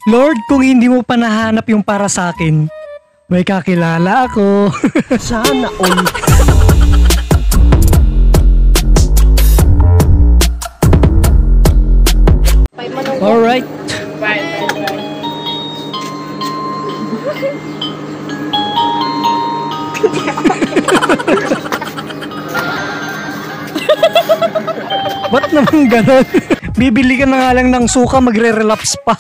Lord, kung hindi mo pa nahanap yung para sa akin, may kakilala ako. Sana all. Alright. Ba't naman ganon? Bibili ka na nga lang ng suka, magre-relapse pa.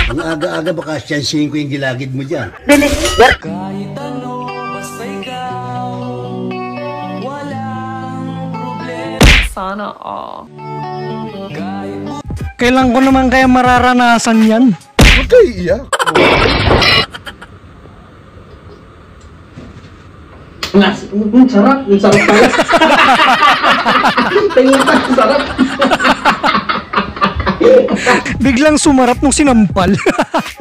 Ang aga-aga baka siyansihin ko yung gilagid mo dyan. Bilis! Kahit ano, basta ikaw, walang problema. Sana all. Kailan ko naman kaya mararanasan yan? Huwag kayo iiyak. Sarap. Yung sarap pala. Tingin pa, sarap. Biglang sumarap nung sinampal.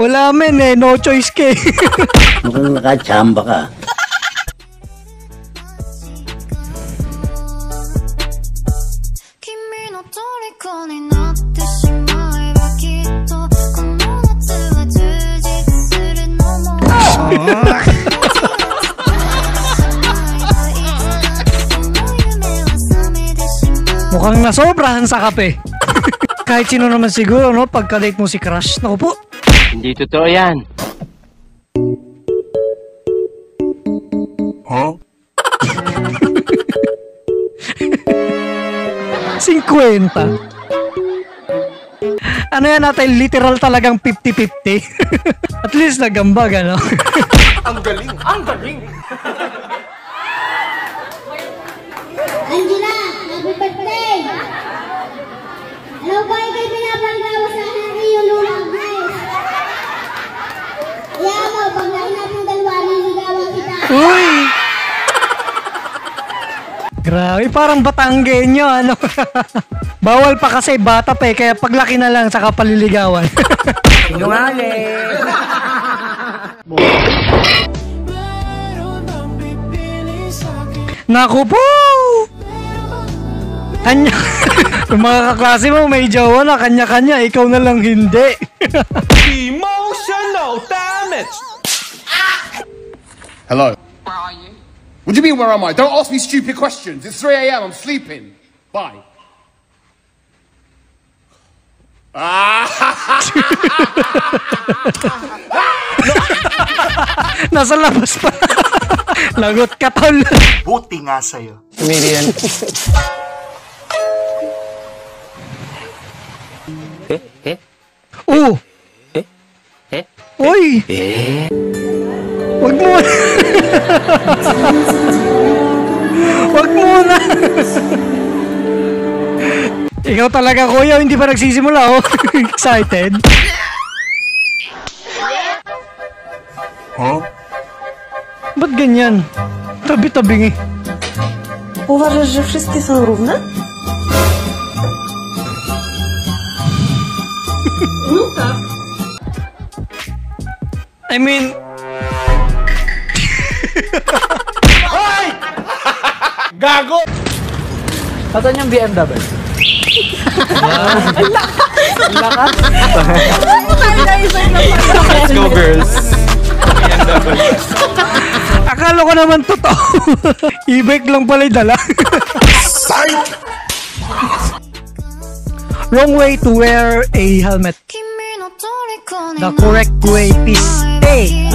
Wala men eh, no choice ka eh. Mukhang nakachamba ka. Mukhang nasobrahan sa kape. Kahit sino naman siguro, no? Pagka-date mo si crush. Naku po. Hindi totoo yan. Huh? 50. Ano yan natin? Literal talagang 50-50. At least nagambag, ano? Ang galing! Ang galing! Angela, happy birthday! Hello ba, ikay pinapagawa sa akin ang iyong lulang guys. Kaya mo, pag nainap ng dalawa, niligawan kita. Uy! Grabe, parang Batanggenyo, ano? Bawal pa kasi bata pa eh, kaya paglaki na lang saka paliligawan. Sinungaling! Naku po! Kanya, yung mga kaklase mo may jowa na, kanya-kanya, ikaw na lang hindi. Emotional damage! Hello. Where are you? What do you mean, where am I? Don't ask me stupid questions. It's 3 a.m. I'm sleeping. Bye. Nasa labas pa. Lagot ka, tol. Buti nga sa'yo. Comedian. Oh! Uy! Wag mo! Wag muna! Ikaw talaga, kuya, hindi pa nagsisimula, oh. Excited? Huh? Ba't ganyan? Tabi-tabing eh. Uważasz, że wszystkie są równe? No tak. I mean... Hoy! Gago! Asan yung BMW? Ang lakas! Let's go, girls! BMW. Akala ko naman totoo. E-bike lang pala yung dala. Psych! Wrong way to wear a helmet. The correct way is stay.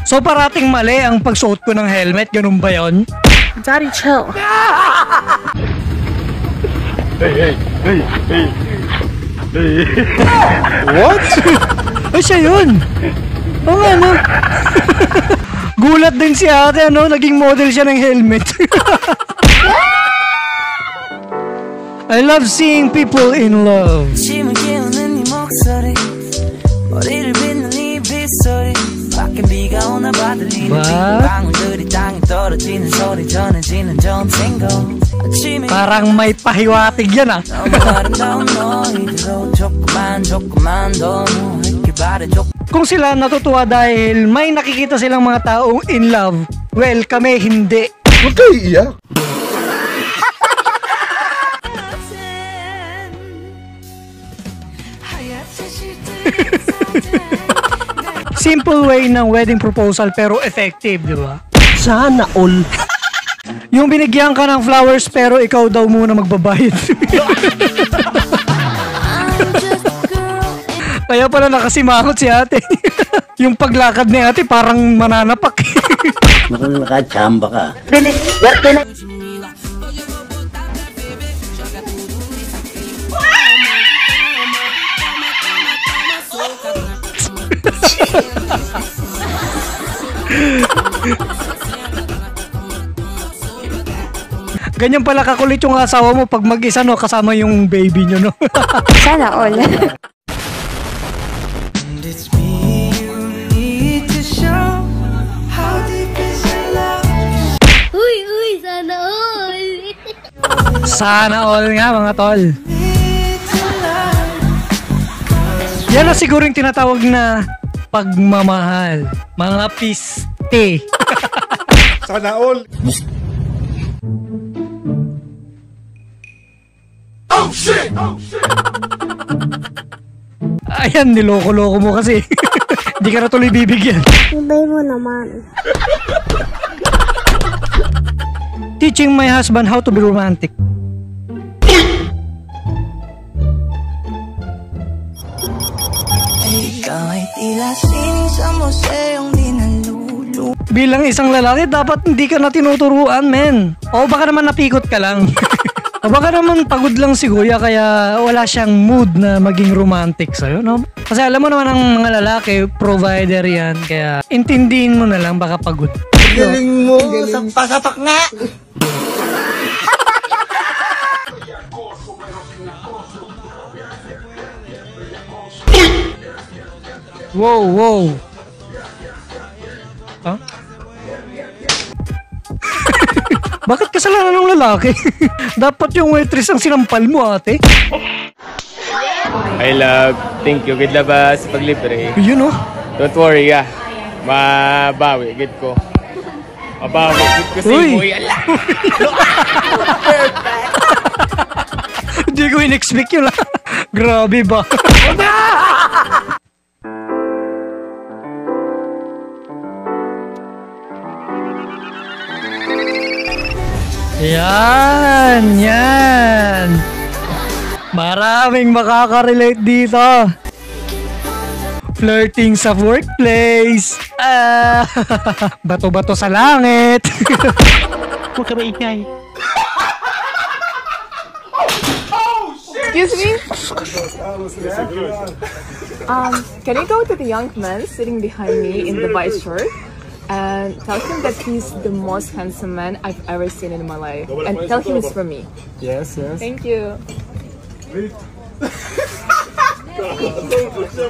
So parating mali ang pagsuot ko ng helmet, ganun ba yun? Daddy, chill. What? Ay, siya yun. Oo nga, no? Gulat din si ate, ano? Naging model siya ng helmet. I love seeing people in love. Parang may pahiwatig yan, ah. Kung sila natutuwa dahil may nakikita silang mga taong in love, well, kami hindi. Huwag kayo iiyak. Simple way ng wedding proposal pero effective, di ba? Sana all. Yung binigyan ka ng flowers pero ikaw daw muna magbabayad. Kaya pala nakasimangot si ate. Yung paglakad ni ate parang mananapak. Mukhang nakachamba ka. Ganyan pala kakulit yung asawa mo pag mag-isa, no, kasama yung baby nyo, no? Sana all. Uy, sana all. Sana all nga, mga tol. Yan na siguro yung tinatawag na pagmamahal. Mga piste. Sana all. Ayan, niloko-loko mo kasi. Di ka na tuloy bibigyan. Ibay mo naman. Teaching my husband how to be romantic. Bilang isang lalaki, dapat hindi ka na tinuturuan, men. O baka naman napikot ka lang. O baka naman pagod lang si kuya kaya wala siyang mood na maging romantic sa'yo, no? Kasi alam mo naman ang mga lalaki, provider yan. Kaya intindihin mo na lang, baka pagod. Galing mo, sapak nga. Wow, wow. Huh? Bakit kasalanan ng lalaki? Dapat yung waitress ang sinampal mo, ate. I love. Thank you. Good labas. Paglibre. You know? Don't worry, mabawi. Good ko. Mabawi. Good ko si Uy! Boy. Ala! Hindi ko in-expect yun, ha? Grabe ba? Yan. Maraming makaka-relate dito. Flirting sa workplace. Bato-bato sa langit. Huwag ka maingay. Excuse me? Can you go to the young man sitting behind me in the white shirt and tell him that he's the most handsome man I've ever seen in my life, and tell him it's from me. Yes. Thank you.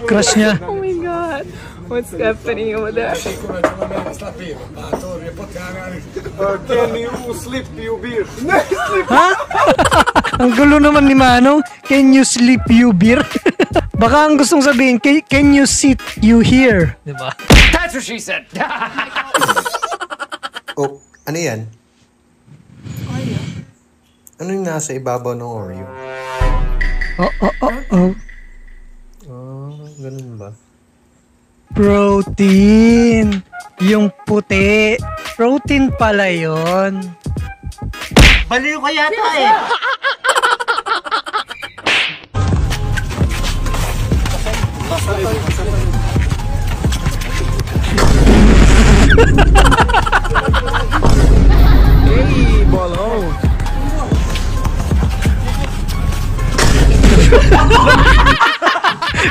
Crush niya. Oh my god. What's happening over there? Can you sleep you beer? Ha? Ang gulo naman ni Manong. Can you sleep you beer? Baka ang gustong sabihin, can you sit you here? Diba? That's what she said. Oh, ano yan? Ano yung nasa ibabaw ng Oreo? Oh. Ganun ba? Protein. Yung puti. Protein pala yun. Baliw ka yata eh. Hey, bolong.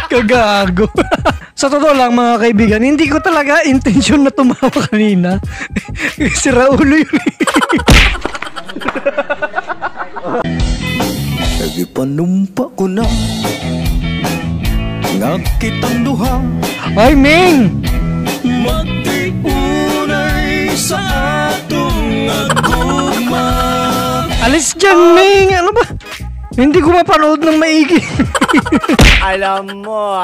Kagago. Sa totoo lang mga kaibigan, hindi ko talaga intensyon na tumawa kanina. Si Raulo yun. Nagipanumpa ko na ngakitang duha. Ay, Ming! Magtiunay sa atong aguma. Alis dyan, Ming! Ano ba? Hindi ko mapanood ng maigi. Alam mo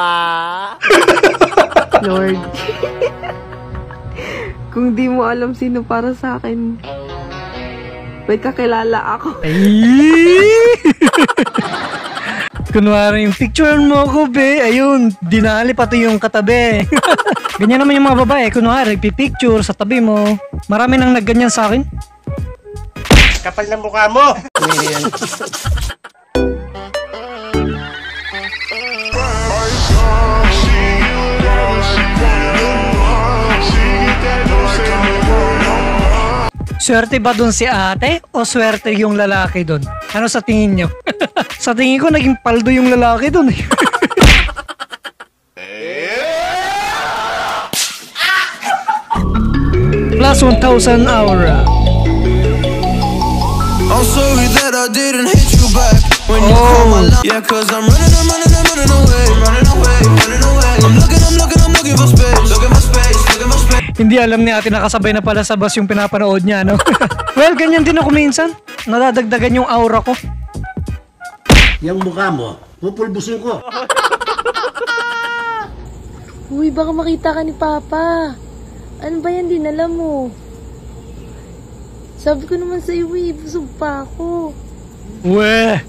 Lord. Kung di mo alam sino para sa akin, may kakilala ako. Kunwari yung picture mo ko, be. Ayun, dinali pati yung katabi. Ganyan naman yung mga babae. Kunwari, pipicture sa tabi mo. Marami nang nagganyan sa akin. Kapal ng mukha mo! Swerte ba dun si ate o swerte yung lalaki dun? Ano sa tingin nyo? Sa tingin ko, naging paldo yung lalaki dun eh. Plus 1,000 aura. I'm sorry that I didn't hit you back when you called my line. Yeah, cause I'm running away. I'm looking for space. Looking for space. Hindi alam ni ate nakasabay na pala sa bus yung pinapanood niya, no? Well, ganyan din ako minsan. Nadadagdagan yung aura ko. Yung mukha mo, pupulbusin ko. Uy, baka makita ka ni Papa. Ano ba yan? Dinala mo. Sabi ko naman sa iyo, busog pa ako. Weh!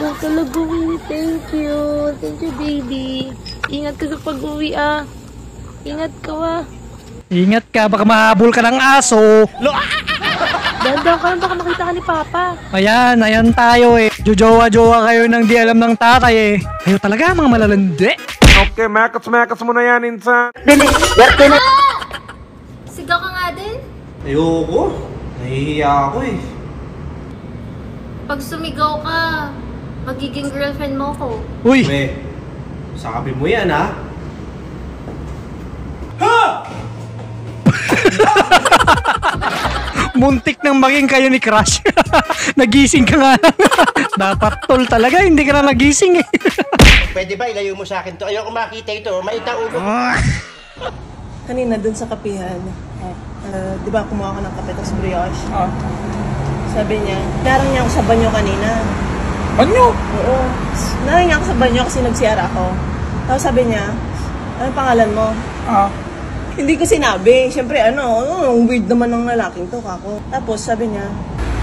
Oh, talaga, Winnie. Thank you. Thank you, baby. Ingat ka sa pag-uwi, ah. Ingat ka, ah. Ingat ka, baka mahabol ka ng aso. Dandan ka lang, baka makita ka ni Papa. Ayan tayo eh. Jojowa-jowa kayo ng di alam ng tatay eh. Kayo talaga, mga malalandi. Okay, makats mo na yan, insan. Sigaw ka nga din. Ayoko. Nahihiya ako eh. Pag sumigaw ka, magiging girlfriend mo ko. Uy! Sabi mo yan, ha? Muntik nang maging kayo ni Crush. Nagising ka nga lang. Dapat tol talaga, hindi ka na nagising eh. Pwede ba ilayo mo sa akin to? Ayoko makita ito. Maita ulo. Kanina dun sa kapihan, di ba kumuha ko ng kape tapos brioche? Sabi niya, narang niya ako sa banyo kanina. Banyo? Oo. Narang niya ako sa banyo kasi nag-CR ako. Tapos sabi niya, anong pangalan mo? Hindi ko sinabi. Siyempre, ang weird naman ng lalaking to, kako. Tapos sabi niya,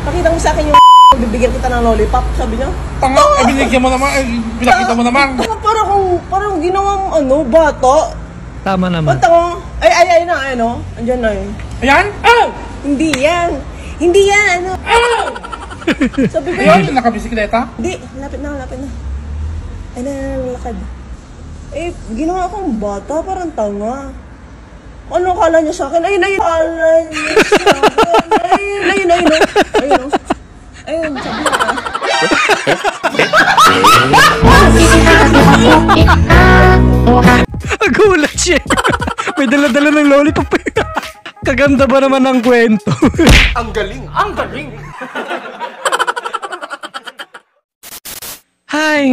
pakita mo sa akin yung bibigyan kita ng lollipop. Sabi niya, Tanga, binigyan mo naman, pinakita mo naman. Parang ginawang bata. Tama naman. Ay na, andyan na yun. Ayan? Hindi yan, Sabi ko Ayun, nakabisikleta? Hindi, lapit na. Ay na, lakad. Ginawa akong bata, parang tanga. Ano kala niya sa akin? Ayun, sabi niya. Gulat siya. May dala-dala ng lollipop. Kaganda ba naman ng kwento? Ang galing! Hi!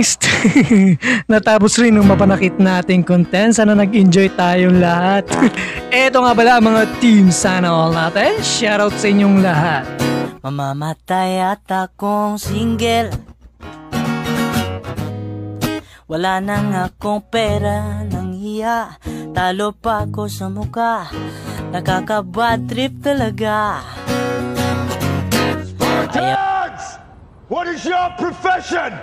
Natapos rin nung mapanakit nating content. Sana nag-enjoy tayong lahat. Eto nga pala ang mga team sana all natin. Shoutout sa inyong lahat. Mamamatay at akong single. Wala nang akong pera nang hiya. Talo pa ako sa muka. Nakaka-bad trip talaga. Spartans! What is your profession?